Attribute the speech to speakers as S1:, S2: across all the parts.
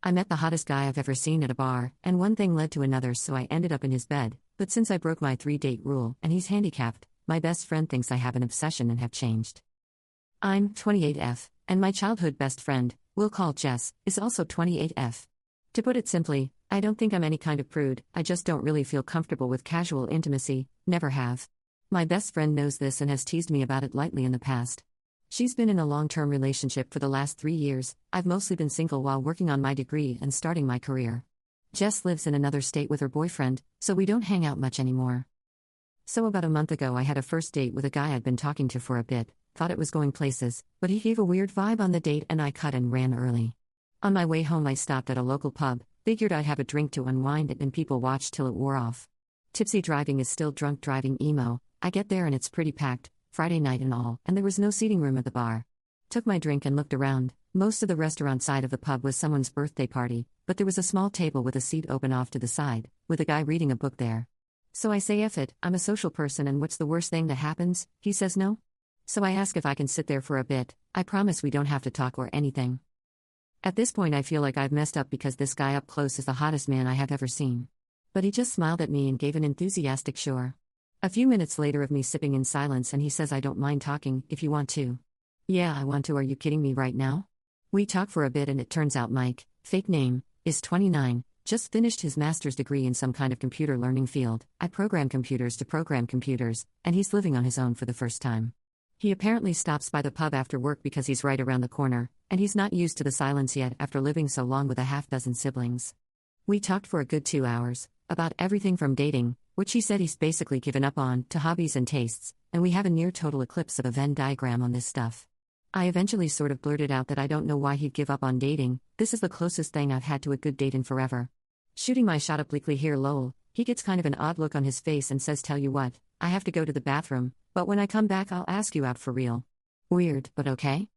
S1: I met the hottest guy I've ever seen at a bar, and one thing led to another, so I ended up in his bed. But since I broke my 3-date rule, and he's handicapped, my best friend thinks I have an obsession and have changed. I'm 28F, and my childhood best friend, we'll call Jess, is also 28F. To put it simply, I don't think I'm any kind of prude, I just don't really feel comfortable with casual intimacy, never have. My best friend knows this and has teased me about it lightly in the past. She's been in a long-term relationship for the last 3 years. I've mostly been single while working on my degree and starting my career. Jess lives in another state with her boyfriend, so we don't hang out much anymore. So about a month ago I had a first date with a guy I'd been talking to for a bit, thought it was going places, but he gave a weird vibe on the date and I cut and ran early. On my way home I stopped at a local pub, figured I'd have a drink to unwind and people watched till it wore off. Tipsy driving is still drunk driving emo. I get there and it's pretty packed, Friday night and all, and there was no seating room at the bar. Took my drink and looked around. Most of the restaurant side of the pub was someone's birthday party, but there was a small table with a seat open off to the side, with a guy reading a book there. So I say, F it, I'm a social person and what's the worst thing that happens? He says no. So I ask if I can sit there for a bit. I promise we don't have to talk or anything. At this point I feel like I've messed up because this guy up close is the hottest man I have ever seen. But he just smiled at me and gave an enthusiastic sure. A few minutes later of me sipping in silence and he says, I don't mind talking, if you want to. Yeah, I want to. Are you kidding me right now? We talk for a bit and it turns out Mike, fake name, is 29, just finished his master's degree in some kind of computer learning field. I program computers to program computers, and he's living on his own for the first time. He apparently stops by the pub after work because he's right around the corner, and he's not used to the silence yet after living so long with a half-dozen siblings. We talked for a good 2 hours, about everything from dating, which he said he's basically given up on, to hobbies and tastes, and we have a near total eclipse of a Venn diagram on this stuff. I eventually sort of blurted out that I don't know why he'd give up on dating. This is the closest thing I've had to a good date in forever. Shooting my shot obliquely here, lol. He gets kind of an odd look on his face and says, tell you what, I have to go to the bathroom, but when I come back I'll ask you out for real. Weird, but okay?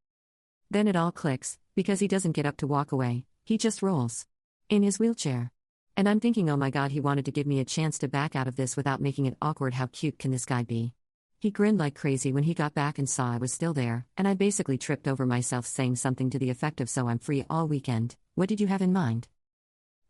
S1: Then it all clicks, because he doesn't get up to walk away, he just rolls in his wheelchair. And I'm thinking, oh my god, he wanted to give me a chance to back out of this without making it awkward. How cute can this guy be? He grinned like crazy when he got back and saw I was still there, and I basically tripped over myself saying something to the effect of, so I'm free all weekend, what did you have in mind?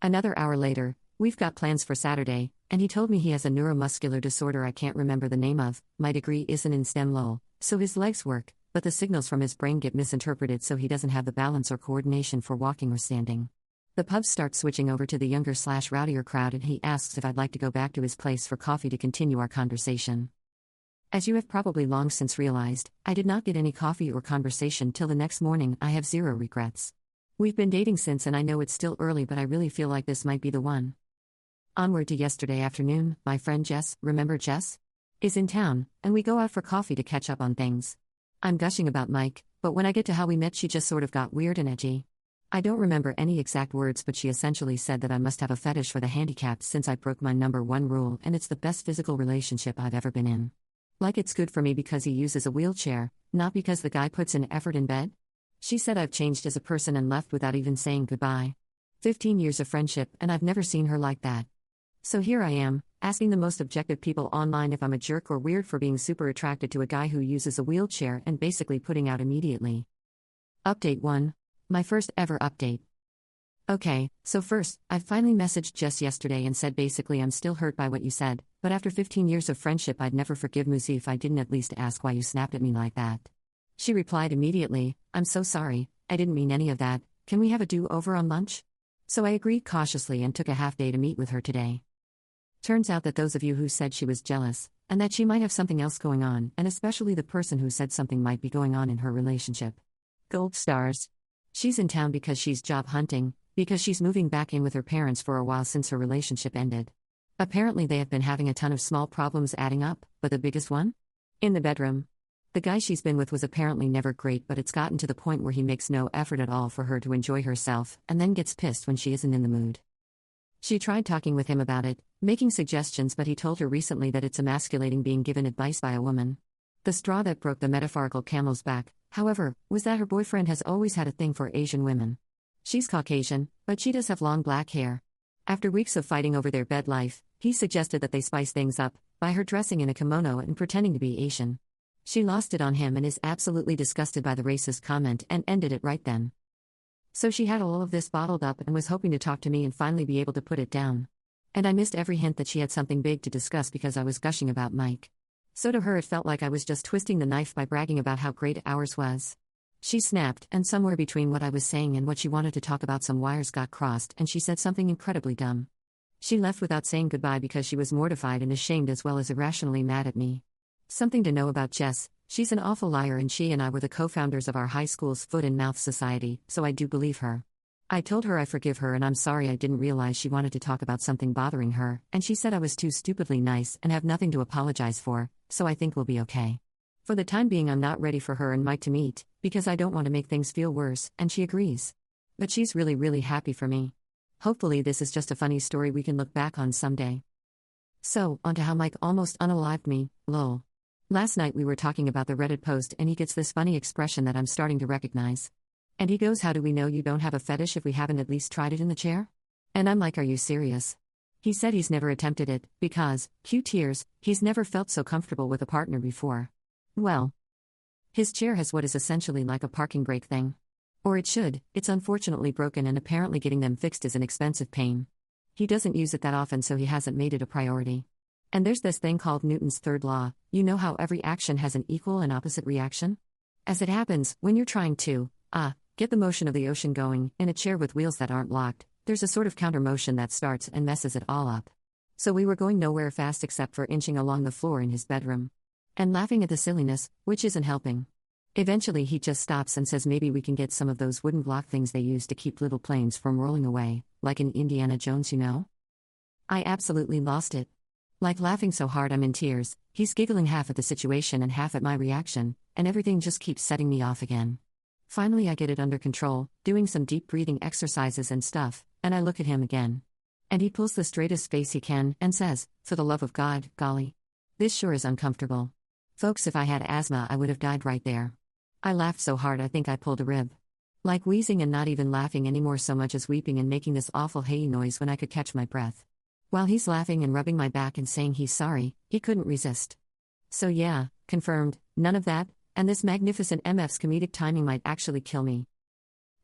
S1: Another hour later, we've got plans for Saturday, and he told me he has a neuromuscular disorder I can't remember the name of. My degree isn't in STEM lol, so his legs work, but the signals from his brain get misinterpreted, so he doesn't have the balance or coordination for walking or standing. The pub starts switching over to the younger/rowdier crowd and he asks if I'd like to go back to his place for coffee to continue our conversation. As you have probably long since realized, I did not get any coffee or conversation till the next morning. I have zero regrets. We've been dating since and I know it's still early, but I really feel like this might be the one. Onward to yesterday afternoon, my friend Jess, remember Jess? Is in town, and we go out for coffee to catch up on things. I'm gushing about Mike, but when I get to how we met she just sort of got weird and edgy. I don't remember any exact words, but she essentially said that I must have a fetish for the handicapped since I broke my #1 rule and it's the best physical relationship I've ever been in. Like it's good for me because he uses a wheelchair, not because the guy puts in effort in bed? She said I've changed as a person and left without even saying goodbye. 15 years of friendship and I've never seen her like that. So here I am, asking the most objective people online if I'm a jerk or weird for being super attracted to a guy who uses a wheelchair and basically putting out immediately. Update 1. My first ever update. Okay, so first, I finally messaged Jess yesterday and said basically I'm still hurt by what you said, but after 15 years of friendship I'd never forgive Muzi if I didn't at least ask why you snapped at me like that. She replied immediately, I'm so sorry, I didn't mean any of that, can we have a do-over on lunch? So I agreed cautiously and took a half day to meet with her today. Turns out that those of you who said she was jealous, and that she might have something else going on, and especially the person who said something might be going on in her relationship. Gold stars. She's in town because she's job hunting, because she's moving back in with her parents for a while since her relationship ended. Apparently they have been having a ton of small problems adding up, but the biggest one? In the bedroom. The guy she's been with was apparently never great, but it's gotten to the point where he makes no effort at all for her to enjoy herself, and then gets pissed when she isn't in the mood. She tried talking with him about it, making suggestions, but he told her recently that it's emasculating being given advice by a woman. The straw that broke the metaphorical camel's back, however, was that her boyfriend has always had a thing for Asian women. She's Caucasian, but she does have long black hair. After weeks of fighting over their bed life, he suggested that they spice things up, by her dressing in a kimono and pretending to be Asian. She lost it on him and is absolutely disgusted by the racist comment and ended it right then. So she had all of this bottled up and was hoping to talk to me and finally be able to put it down. And I missed every hint that she had something big to discuss because I was gushing about Mike. So to her it felt like I was just twisting the knife by bragging about how great ours was. She snapped, and somewhere between what I was saying and what she wanted to talk about some wires got crossed and she said something incredibly dumb. She left without saying goodbye because she was mortified and ashamed as well as irrationally mad at me. Something to know about Jess, she's an awful liar and she and I were the co-founders of our high school's Foot and Mouth Society, so I do believe her. I told her I forgive her and I'm sorry I didn't realize she wanted to talk about something bothering her, and she said I was too stupidly nice and have nothing to apologize for, so I think we'll be okay. For the time being I'm not ready for her and Mike to meet, because I don't want to make things feel worse, and she agrees. But she's really happy for me. Hopefully this is just a funny story we can look back on someday. So, onto how Mike almost unalived me, lol. Last night we were talking about the Reddit post and he gets this funny expression that I'm starting to recognize. And he goes, "How do we know you don't have a fetish if we haven't at least tried it in the chair?" And I'm like, "Are you serious?" He said he's never attempted it, because, cue tears, he's never felt so comfortable with a partner before. Well, his chair has what is essentially like a parking brake thing. Or it should, it's unfortunately broken and apparently getting them fixed is an expensive pain. He doesn't use it that often so he hasn't made it a priority. And there's this thing called Newton's third law, you know how every action has an equal and opposite reaction? As it happens, when you're trying to, get the motion of the ocean going, in a chair with wheels that aren't locked, there's a sort of counter motion that starts and messes it all up. So we were going nowhere fast except for inching along the floor in his bedroom. And laughing at the silliness, which isn't helping. Eventually he just stops and says maybe we can get some of those wooden block things they use to keep little planes from rolling away, like in Indiana Jones, you know? I absolutely lost it. Like laughing so hard I'm in tears, he's giggling half at the situation and half at my reaction, and everything just keeps setting me off again. Finally I get it under control, doing some deep breathing exercises and stuff, and I look at him again. And he pulls the straightest face he can and says, "For the love of God, golly. This sure is uncomfortable. Folks, if I had asthma I would have died right there." I laughed so hard I think I pulled a rib. Like wheezing and not even laughing anymore so much as weeping and making this awful hey noise when I could catch my breath. While he's laughing and rubbing my back and saying he's sorry, he couldn't resist. So yeah, confirmed, none of that, and this magnificent MF's comedic timing might actually kill me.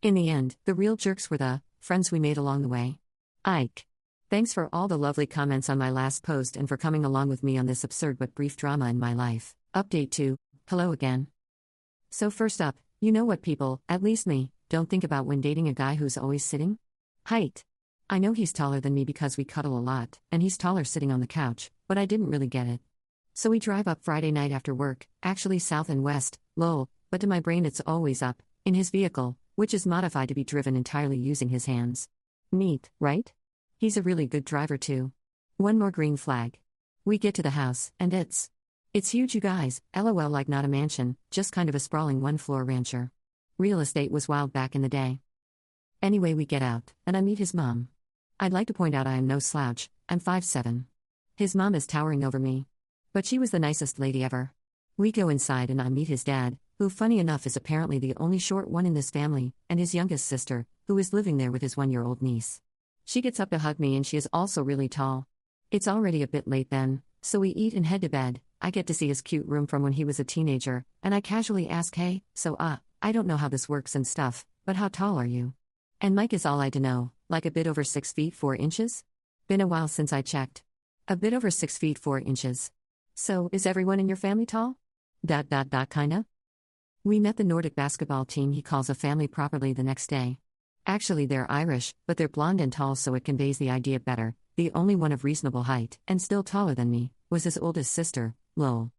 S1: In the end, the real jerks were the friends we made along the way. Ike. Thanks for all the lovely comments on my last post and for coming along with me on this absurd but brief drama in my life. Update 2. Hello again. So first up, you know what people, at least me, don't think about when dating a guy who's always sitting? Height. I know he's taller than me because we cuddle a lot, and he's taller sitting on the couch, but I didn't really get it. So we drive up Friday night after work, actually south and west, lol, but to my brain it's always up, in his vehicle, which is modified to be driven entirely using his hands. Neat, right? He's a really good driver too. One more green flag. We get to the house, and it's huge, you guys, lol, like not a mansion, just kind of a sprawling one-floor rancher. Real estate was wild back in the day. Anyway, we get out, and I meet his mom. I'd like to point out I am no slouch, I'm 5'7". His mom is towering over me. But she was the nicest lady ever. We go inside and I meet his dad, who funny enough is apparently the only short one in this family, and his youngest sister, who is living there with his 1-year-old niece. She gets up to hug me and she is also really tall. It's already a bit late then, so we eat and head to bed. I get to see his cute room from when he was a teenager, and I casually ask, "Hey, so I don't know how this works and stuff, but how tall are you?" And Mike is all I to know, like a bit over 6 feet 4 inches? Been a while since I checked. A bit over 6 feet 4 inches. So, is everyone in your family tall? Kinda? We met the Nordic basketball team he calls a family properly the next day. Actually they're Irish, but they're blonde and tall so it conveys the idea better. The only one of reasonable height, and still taller than me, was his oldest sister, lol.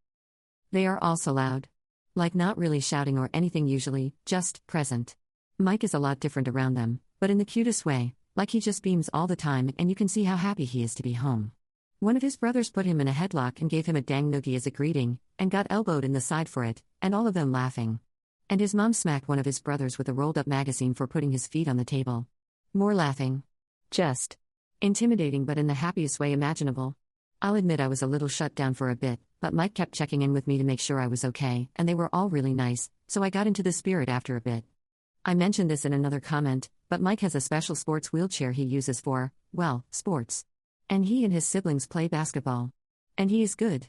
S1: They are also loud. Like not really shouting or anything usually, just present. Mike is a lot different around them, but in the cutest way, like he just beams all the time and you can see how happy he is to be home. One of his brothers put him in a headlock and gave him a dang noogie as a greeting, and got elbowed in the side for it, and all of them laughing. And his mom smacked one of his brothers with a rolled-up magazine for putting his feet on the table. More laughing. Just intimidating but in the happiest way imaginable. I'll admit I was a little shut down for a bit, but Mike kept checking in with me to make sure I was okay, and they were all really nice, so I got into the spirit after a bit. I mentioned this in another comment, but Mike has a special sports wheelchair he uses for, well, sports. And he and his siblings play basketball. And he is good.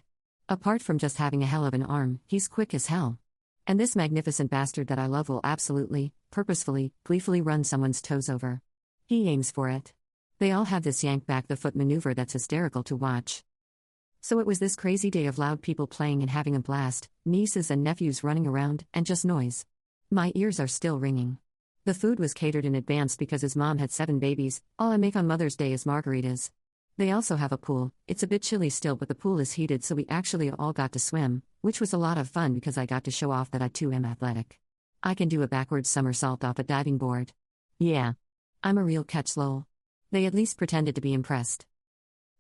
S1: Apart from just having a hell of an arm, he's quick as hell. And this magnificent bastard that I love will absolutely, purposefully, gleefully run someone's toes over. He aims for it. They all have this yank back the foot maneuver that's hysterical to watch. So it was this crazy day of loud people playing and having a blast, nieces and nephews running around, and just noise. My ears are still ringing. The food was catered in advance because his mom had 7 babies. All I make on Mother's Day is margaritas. They also have a pool. It's a bit chilly still, but the pool is heated, so we actually all got to swim, which was a lot of fun because I got to show off that I too am athletic. I can do a backwards somersault off a diving board. Yeah. I'm a real catch, lol. They at least pretended to be impressed.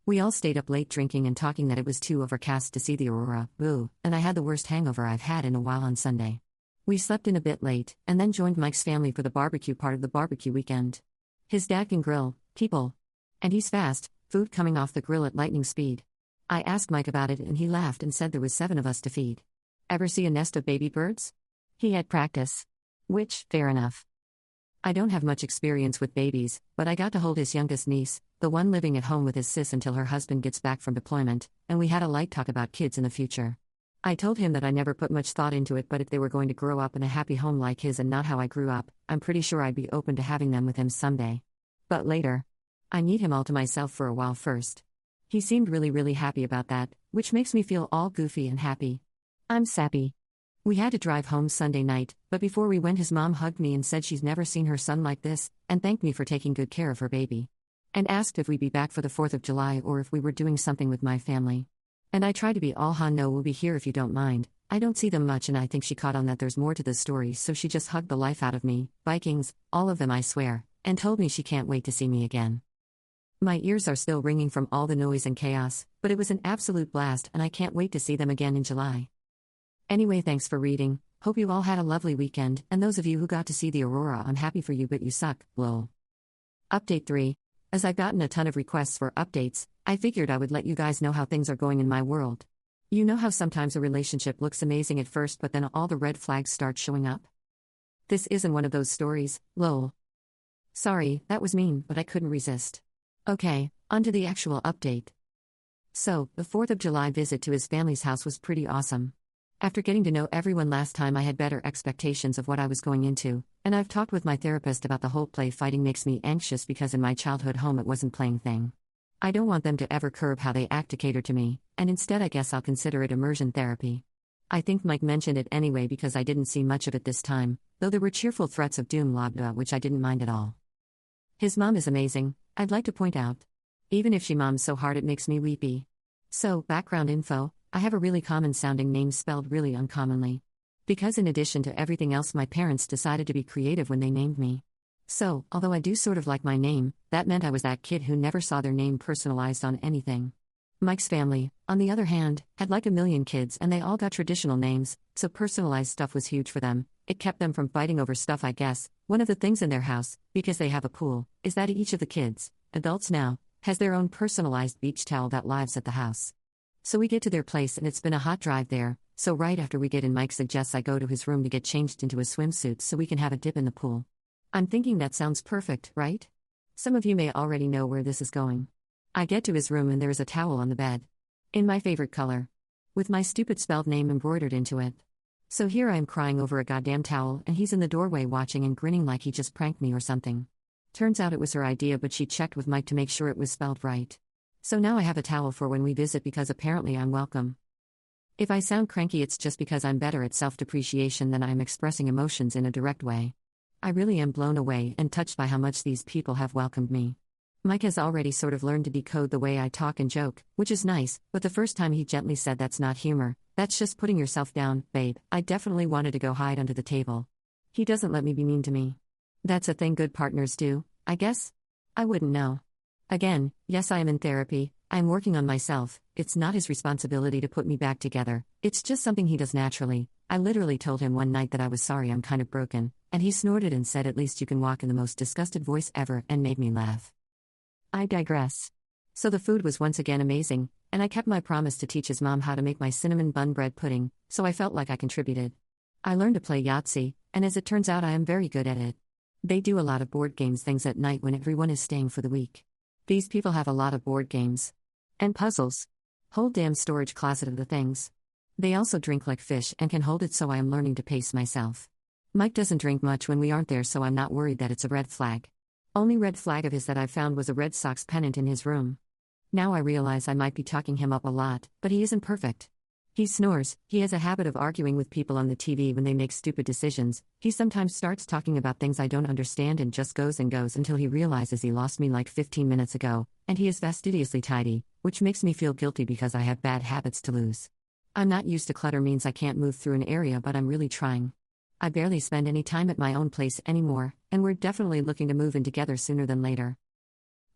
S1: We all stayed up late drinking and talking that it was too overcast to see the aurora, boo, and I had the worst hangover I've had in a while on Sunday. We slept in a bit late, and then joined Mike's family for the barbecue part of the barbecue weekend. His dad can grill, people. And he's fast, food coming off the grill at lightning speed. I asked Mike about it and he laughed and said there was 7 of us to feed. Ever see a nest of baby birds? He had practice. Which, fair enough. I don't have much experience with babies, but I got to hold his youngest niece, the one living at home with his sis until her husband gets back from deployment, and we had a light talk about kids in the future. I told him that I never put much thought into it, but if they were going to grow up in a happy home like his and not how I grew up, I'm pretty sure I'd be open to having them with him someday. But later. I need him all to myself for a while first. He seemed really happy about that, which makes me feel all goofy and happy. I'm sappy. We had to drive home Sunday night, but before we went his mom hugged me and said she's never seen her son like this, and thanked me for taking good care of her baby. And asked if we'd be back for the 4th of July or if we were doing something with my family. And I tried to be all no, we'll be here if you don't mind. I don't see them much and I think she caught on that there's more to the story, so she just hugged the life out of me, Vikings, all of them I swear, and told me she can't wait to see me again. My ears are still ringing from all the noise and chaos, but it was an absolute blast and I can't wait to see them again in July. Anyway, thanks for reading, hope you all had a lovely weekend, and those of you who got to see the aurora, I'm happy for you but you suck, lol. Update 3. As I've gotten a ton of requests for updates, I figured I would let you guys know how things are going in my world. You know how sometimes a relationship looks amazing at first but then all the red flags start showing up? This isn't one of those stories, lol. Sorry, that was mean, but I couldn't resist. Okay, on to the actual update. So, the 4th of July visit to his family's house was pretty awesome. After getting to know everyone last time, I had better expectations of what I was going into, and I've talked with my therapist about the whole play fighting makes me anxious because in my childhood home it wasn't playing thing. I don't want them to ever curb how they act to cater to me, and instead I guess I'll consider it immersion therapy. I think Mike mentioned it anyway because I didn't see much of it this time, though there were cheerful threats of doom labda which I didn't mind at all. His mom is amazing, I'd like to point out. Even if she moms so hard it makes me weepy. So, background info, I have a really common sounding name spelled really uncommonly. Because in addition to everything else my parents decided to be creative when they named me. So, although I do sort of like my name, that meant I was that kid who never saw their name personalized on anything. Mike's family, on the other hand, had like a million kids and they all got traditional names, so personalized stuff was huge for them. It kept them from fighting over stuff, I guess. One of the things in their house, because they have a pool, is that each of the kids, adults now, has their own personalized beach towel that lives at the house. So we get to their place and it's been a hot drive there, so right after we get in Mike suggests I go to his room to get changed into a swimsuit so we can have a dip in the pool. I'm thinking that sounds perfect, right? Some of you may already know where this is going. I get to his room and there is a towel on the bed. In my favorite color. With my stupid spelled name embroidered into it. So here I am crying over a goddamn towel and he's in the doorway watching and grinning like he just pranked me or something. Turns out it was her idea but she checked with Mike to make sure it was spelled right. So now I have a towel for when we visit because apparently I'm welcome. If I sound cranky it's just because I'm better at self-depreciation than I am expressing emotions in a direct way. I really am blown away and touched by how much these people have welcomed me. Mike has already sort of learned to decode the way I talk and joke, which is nice, but the first time he gently said that's not humor, that's just putting yourself down, babe. I definitely wanted to go hide under the table. He doesn't let me be mean to me. That's a thing good partners do, I guess? I wouldn't know. Again, yes I am in therapy, I'm working on myself, it's not his responsibility to put me back together, it's just something he does naturally. I literally told him one night that I was sorry I'm kind of broken, and he snorted and said at least you can walk in the most disgusted voice ever and made me laugh. I digress. So the food was once again amazing, and I kept my promise to teach his mom how to make my cinnamon bun bread pudding, so I felt like I contributed. I learned to play Yahtzee, and as it turns out I am very good at it. They do a lot of board games things at night when everyone is staying for the week. These people have a lot of board games. And puzzles. Whole damn storage closet of the things. They also drink like fish and can hold it so I am learning to pace myself. Mike doesn't drink much when we aren't there, so I'm not worried that it's a red flag. Only red flag of his that I've found was a Red Sox pennant in his room. Now I realize I might be talking him up a lot, but he isn't perfect. He snores, he has a habit of arguing with people on the TV when they make stupid decisions, he sometimes starts talking about things I don't understand and just goes and goes until he realizes he lost me like 15 minutes ago, and he is fastidiously tidy, which makes me feel guilty because I have bad habits to lose. I'm not used to clutter means I can't move through an area, but I'm really trying. I barely spend any time at my own place anymore, and we're definitely looking to move in together sooner than later.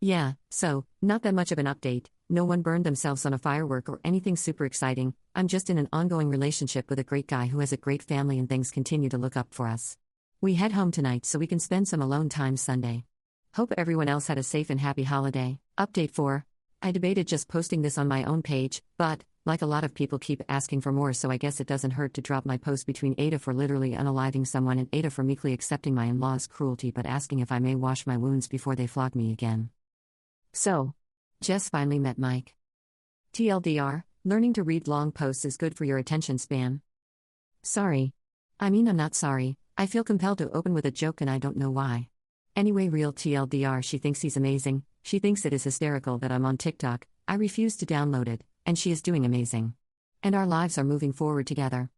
S1: Yeah, so, not that much of an update, no one burned themselves on a firework or anything super exciting, I'm just in an ongoing relationship with a great guy who has a great family and things continue to look up for us. We head home tonight so we can spend some alone time Sunday. Hope everyone else had a safe and happy holiday. Update 4. I debated just posting this on my own page, but, like a lot of people keep asking for more, so I guess it doesn't hurt to drop my post between Ada for literally unaliving someone and Ada for meekly accepting my in-laws' cruelty but asking if I may wash my wounds before they flog me again. So, Jess finally met Mike. TLDR, learning to read long posts is good for your attention span. Sorry. I mean, I'm not sorry, I feel compelled to open with a joke and I don't know why. Anyway, real TLDR, she thinks he's amazing, she thinks it is hysterical that I'm on TikTok, I refuse to download it, and she is doing amazing. And our lives are moving forward together.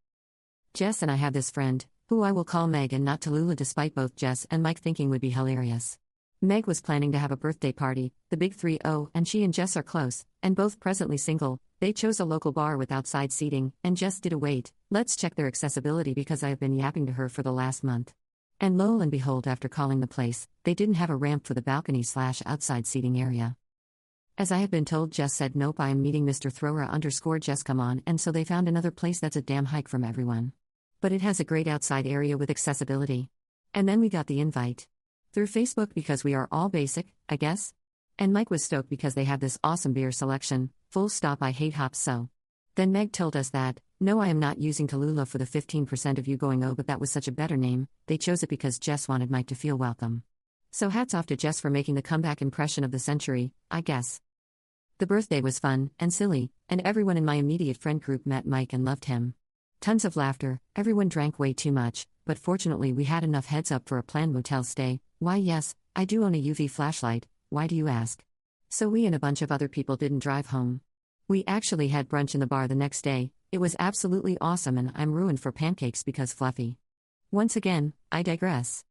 S1: Jess and I have this friend, who I will call Meg and not Tallulah despite both Jess and Mike thinking would be hilarious. Meg was planning to have a birthday party, the Big 3-0, and she and Jess are close, and both presently single. They chose a local bar with outside seating, and Jess did a wait, let's check their accessibility because I have been yapping to her for the last month. And lo and behold, after calling the place, they didn't have a ramp for the balcony/outside seating area. As I have been told, Jess said nope, I am meeting Mr. Thrower_Jess, come on, and so they found another place that's a damn hike from everyone. But it has a great outside area with accessibility. And then we got the invite. Through Facebook because we are all basic, I guess? And Mike was stoked because they have this awesome beer selection, full stop, I hate hops so. Then Meg told us that, no, I am not using Tallulah for the 15% of you going, oh but that was such a better name, they chose it because Jess wanted Mike to feel welcome. So hats off to Jess for making the comeback impression of the century, I guess. The birthday was fun, and silly, and everyone in my immediate friend group met Mike and loved him. Tons of laughter, everyone drank way too much, but fortunately we had enough heads up for a planned motel stay. Why yes, I do own a UV flashlight, why do you ask? So we and a bunch of other people didn't drive home. We actually had brunch in the bar the next day, it was absolutely awesome and I'm ruined for pancakes because fluffy. Once again, I digress.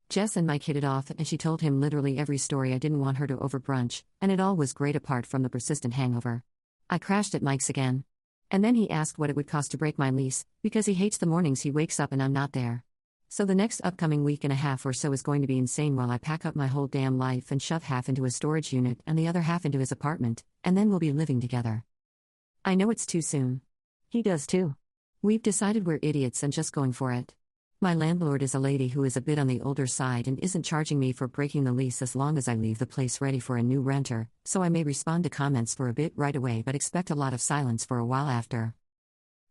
S1: Jess and Mike hit it off and she told him literally every story I didn't want her to over brunch, and it all was great apart from the persistent hangover. I crashed at Mike's again. And then he asked what it would cost to break my lease, because he hates the mornings he wakes up and I'm not there. So the next upcoming week and a half or so is going to be insane while I pack up my whole damn life and shove half into a storage unit and the other half into his apartment, and then we'll be living together. I know it's too soon. He does too. We've decided we're idiots and just going for it. My landlord is a lady who is a bit on the older side and isn't charging me for breaking the lease as long as I leave the place ready for a new renter, so I may respond to comments for a bit right away but expect a lot of silence for a while after.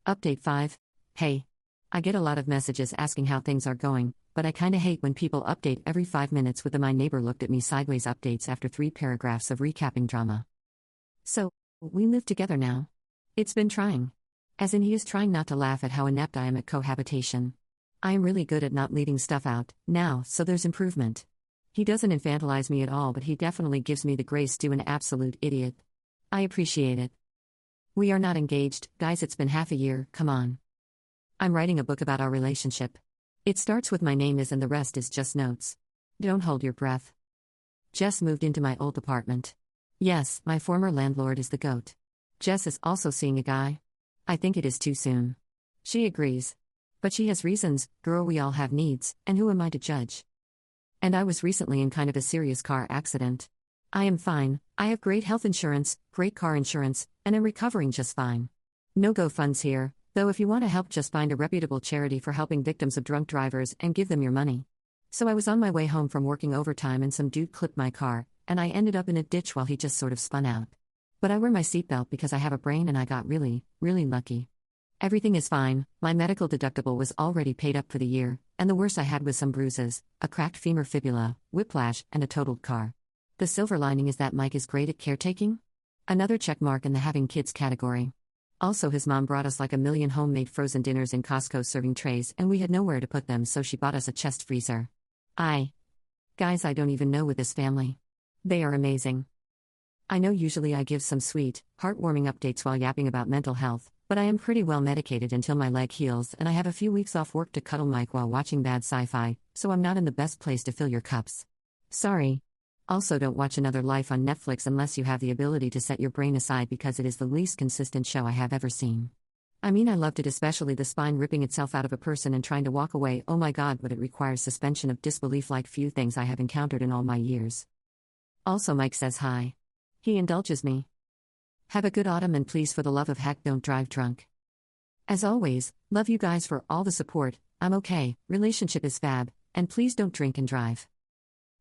S1: Update 5. Hey. I get a lot of messages asking how things are going, but I kinda hate when people update every 5 minutes with the "my neighbor looked at me sideways" updates after 3 paragraphs of recapping drama. So, we live together now. It's been trying. As in he is trying not to laugh at how inept I am at cohabitation. I am really good at not leaving stuff out, now, so there's improvement. He doesn't infantilize me at all, but he definitely gives me the grace to an absolute idiot. I appreciate it. We are not engaged, guys, it's been half a year, come on. I'm writing a book about our relationship. It starts with my name is and the rest is just notes. Don't hold your breath. Jess moved into my old apartment. Yes, my former landlord is the GOAT. Jess is also seeing a guy. I think it is too soon. She agrees. But she has reasons, girl, we all have needs, and who am I to judge? And I was recently in kind of a serious car accident. I am fine, I have great health insurance, great car insurance, and am recovering just fine. No-go funds here, though if you want to help just find a reputable charity for helping victims of drunk drivers and give them your money. So I was on my way home from working overtime and some dude clipped my car, and I ended up in a ditch while he just sort of spun out. But I wear my seatbelt because I have a brain and I got really, really lucky. Everything is fine, my medical deductible was already paid up for the year, and the worst I had was some bruises, a cracked femur fibula, whiplash, and a totaled car. The silver lining is that Mike is great at caretaking. Another check mark in the having kids category. Also, his mom brought us like a million homemade frozen dinners in Costco serving trays, and we had nowhere to put them, so she bought us a chest freezer. Guys, I don't even know with this family. They are amazing. I know usually I give some sweet, heartwarming updates while yapping about mental health, but I am pretty well medicated until my leg heals, and I have a few weeks off work to cuddle Mike while watching bad sci-fi, so I'm not in the best place to fill your cups. Sorry. Also, don't watch Another Life on Netflix unless you have the ability to set your brain aside, because it is the least consistent show I have ever seen. I mean, I loved it, especially the spine ripping itself out of a person and trying to walk away. Oh my god, but it requires suspension of disbelief like few things I have encountered in all my years. Also, Mike says hi. He indulges me. Have a good autumn, and please, for the love of heck, don't drive drunk. As always, love you guys for all the support. I'm okay, relationship is fab, and please don't drink and drive.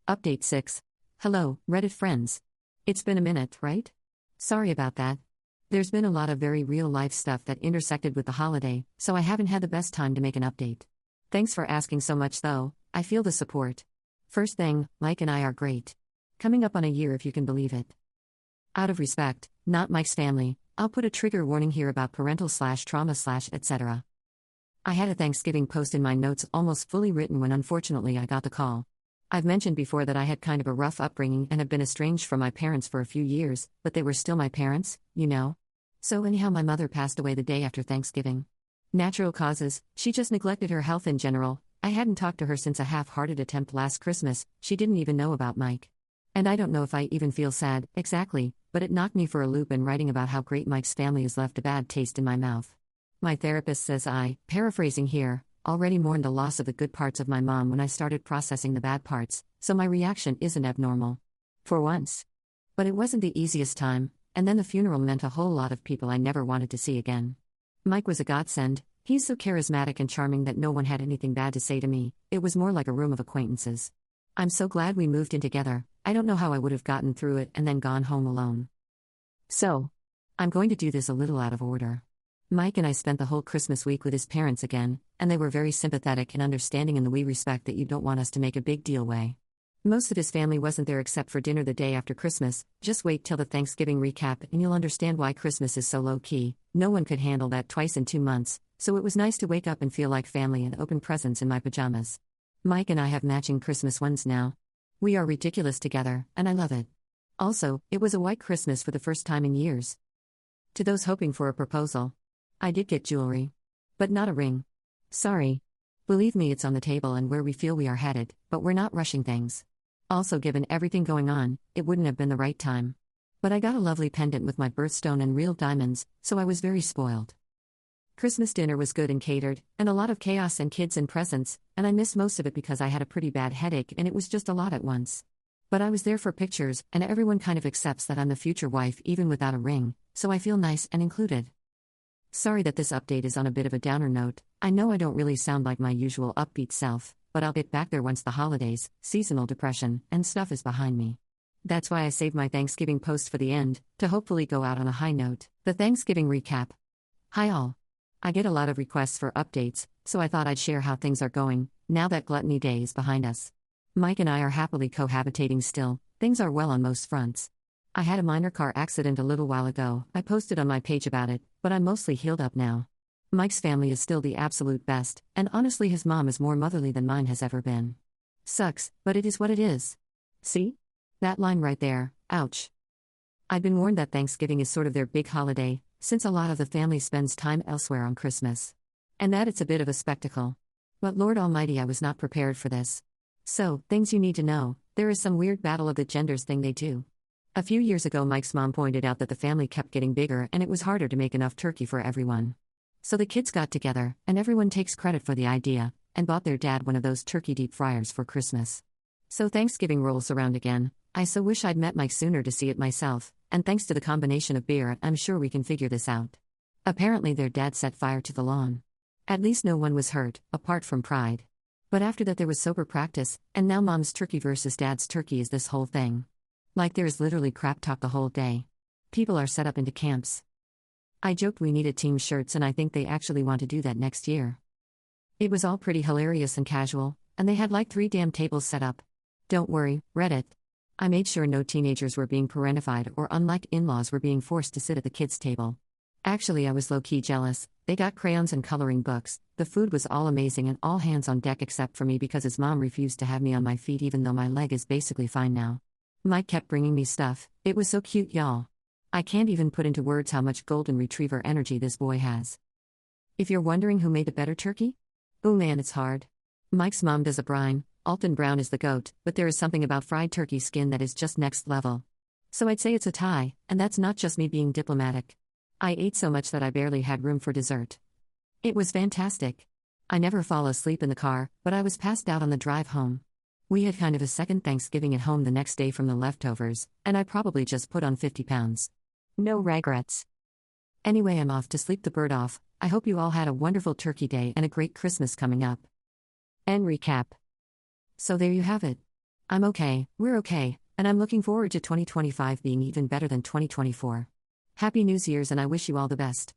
S1: Update 6. Hello, Reddit friends. It's been a minute, right? Sorry about that. There's been a lot of very real-life stuff that intersected with the holiday, so I haven't had the best time to make an update. Thanks for asking so much though, I feel the support. First thing, Mike and I are great. Coming up on a year, if you can believe it. Out of respect, not Mike's family, I'll put a trigger warning here about parental/trauma/ etc. I had a Thanksgiving post in my notes almost fully written when unfortunately I got the call. I've mentioned before that I had kind of a rough upbringing and have been estranged from my parents for a few years, but they were still my parents, you know? So anyhow, my mother passed away the day after Thanksgiving. Natural causes, she just neglected her health in general. I hadn't talked to her since a half-hearted attempt last Christmas. She didn't even know about Mike. And I don't know if I even feel sad, exactly, but it knocked me for a loop, and writing about how great Mike's family has left a bad taste in my mouth. My therapist says I, paraphrasing here, already mourned the loss of the good parts of my mom when I started processing the bad parts, so my reaction isn't abnormal. For once. But it wasn't the easiest time, and then the funeral meant a whole lot of people I never wanted to see again. Mike was a godsend. He's so charismatic and charming that no one had anything bad to say to me. It was more like a room of acquaintances. I'm so glad we moved in together. I don't know how I would have gotten through it and then gone home alone. So, I'm going to do this a little out of order. Mike and I spent the whole Christmas week with his parents again, and they were very sympathetic and understanding in the we respect that you don't want us to make a big deal way. Most of his family wasn't there except for dinner the day after Christmas. Just wait till the Thanksgiving recap and you'll understand why Christmas is so low-key. No one could handle that twice in 2 months, so it was nice to wake up and feel like family and open presents in my pajamas. Mike and I have matching Christmas ones now. We are ridiculous together, and I love it. Also, it was a white Christmas for the first time in years. To those hoping for a proposal, I did get jewelry. But not a ring. Sorry. Believe me, it's on the table and where we feel we are headed, but we're not rushing things. Also, given everything going on, it wouldn't have been the right time. But I got a lovely pendant with my birthstone and real diamonds, so I was very spoiled. Christmas dinner was good and catered, and a lot of chaos and kids and presents, and I missed most of it because I had a pretty bad headache and it was just a lot at once. But I was there for pictures, and everyone kind of accepts that I'm the future wife even without a ring, so I feel nice and included. Sorry that this update is on a bit of a downer note. I know I don't really sound like my usual upbeat self, but I'll get back there once the holidays, seasonal depression, and stuff is behind me. That's why I saved my Thanksgiving post for the end, to hopefully go out on a high note. The Thanksgiving recap. Hi all. I get a lot of requests for updates, so I thought I'd share how things are going, now that Gluttony Day is behind us. Mike and I are happily cohabitating still. Things are well on most fronts. I had a minor car accident a little while ago. I posted on my page about it, but I'm mostly healed up now. Mike's family is still the absolute best, and honestly his mom is more motherly than mine has ever been. Sucks, but it is what it is. See? That line right there, ouch. I'd been warned that Thanksgiving is sort of their big holiday, since a lot of the family spends time elsewhere on Christmas. And that it's a bit of a spectacle. But Lord Almighty, I was not prepared for this. So, things you need to know, there is some weird battle of the genders thing they do. A few years ago Mike's mom pointed out that the family kept getting bigger and it was harder to make enough turkey for everyone. So the kids got together, and everyone takes credit for the idea, and bought their dad one of those turkey deep fryers for Christmas. So Thanksgiving rolls around again. I so wish I'd met Mike sooner to see it myself, and thanks to the combination of beer, I'm sure we can figure this out. Apparently their dad set fire to the lawn. At least no one was hurt, apart from pride. But after that there was sober practice, and now mom's turkey versus dad's turkey is this whole thing. Like there is literally crap talk the whole day. People are set up into camps. I joked we needed team shirts, and I think they actually want to do that next year. It was all pretty hilarious and casual, and they had like 3 damn tables set up. Don't worry, Reddit. I made sure no teenagers were being parentified or unlike in-laws were being forced to sit at the kids' table. Actually, I was low-key jealous. They got crayons and coloring books. The food was all amazing and all hands on deck except for me because his mom refused to have me on my feet even though my leg is basically fine now. Mike kept bringing me stuff. It was so cute, y'all. I can't even put into words how much golden retriever energy this boy has. If you're wondering who made the better turkey? Oh man, it's hard. Mike's mom does a brine. Alton Brown is the goat, but there is something about fried turkey skin that is just next level. So I'd say it's a tie, and that's not just me being diplomatic. I ate so much that I barely had room for dessert. It was fantastic. I never fall asleep in the car, but I was passed out on the drive home. We had kind of a second Thanksgiving at home the next day from the leftovers, and I probably just put on 50 pounds. No regrets. Anyway, I'm off to sleep the bird off. I hope you all had a wonderful turkey day and a great Christmas coming up. End recap. So there you have it. I'm okay, we're okay, and I'm looking forward to 2025 being even better than 2024. Happy New Year's and I wish you all the best.